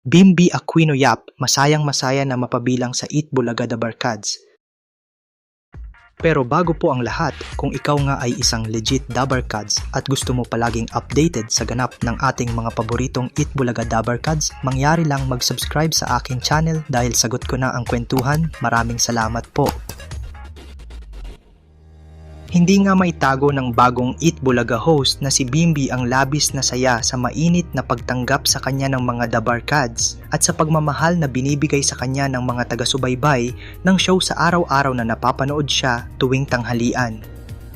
Bimby Aquino Yap, masayang-masaya na mapabilang sa Eat Bulaga The Barkads. Pero bago po ang lahat, kung ikaw nga ay isang legit Dabarkads at gusto mo palaging updated sa ganap ng ating mga paboritong Eat Bulaga Dabarkads, mangyari lang mag-subscribe sa aking channel dahil sagot ko na ang kwentuhan. Maraming salamat po. Hindi nga maitago ng bagong Eat Bulaga host na si Bimby ang labis na saya sa mainit na pagtanggap sa kanya ng mga Dabarkads at sa pagmamahal na binibigay sa kanya ng mga taga-subaybay ng show sa araw-araw na napapanood siya tuwing tanghalian.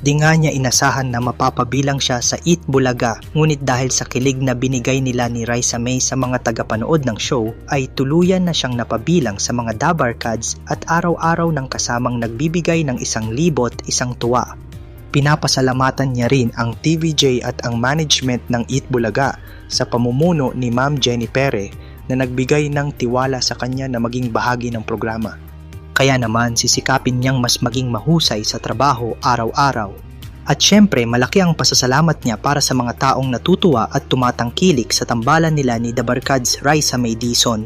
Di nga niya inasahan na mapapabilang siya sa Eat Bulaga, ngunit dahil sa kilig na binigay nila ni Raisa May sa mga tagapanood ng show ay tuluyan na siyang napabilang sa mga Dabarkads at araw-araw ng kasamang nagbibigay ng 1,000 isang tuwa. Pinapasalamatan niya rin ang TVJ at ang management ng Eat Bulaga sa pamumuno ni Ma'am Jenny Pere na nagbigay ng tiwala sa kanya na maging bahagi ng programa. Kaya naman sisikapin niyang mas maging mahusay sa trabaho araw-araw. At syempre malaki ang pasasalamat niya para sa mga taong natutuwa at tumatangkilik sa tambalan nila ni Dabarkads Raisa May Dizon.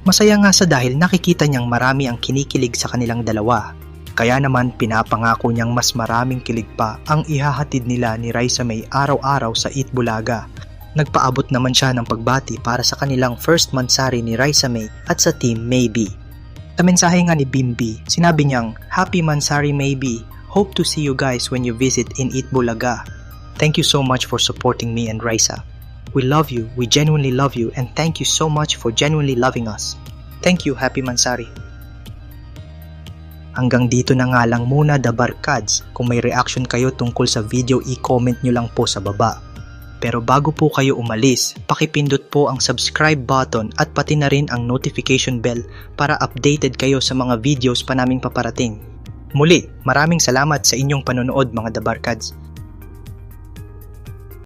Masaya nga sa dahil nakikita niyang marami ang kinikilig sa kanilang dalawa. Kaya naman pinapangako niyang mas maraming kilig pa ang ihahatid nila ni Raisa May araw-araw sa Eat Bulaga. Nagpaabot naman siya ng pagbati para sa kanilang first mansari ni Raisa May at sa Team Maybe. Sa mensahe nga ni Bimby, sinabi niyang, "Happy Mansari Maybe, hope to see you guys when you visit in Eat Bulaga. Thank you so much for supporting me and Raisa. We love you, we genuinely love you, and thank you so much for genuinely loving us. Thank you, Happy Mansari." Hanggang dito na nga lang muna Dabarkads. Kung may reaction kayo tungkol sa video, i-comment nyo lang po sa baba. Pero bago po kayo umalis, pakipindot po ang subscribe button at pati na rin ang notification bell para updated kayo sa mga videos pa naming paparating. Muli, maraming salamat sa inyong panonood mga Dabarkads.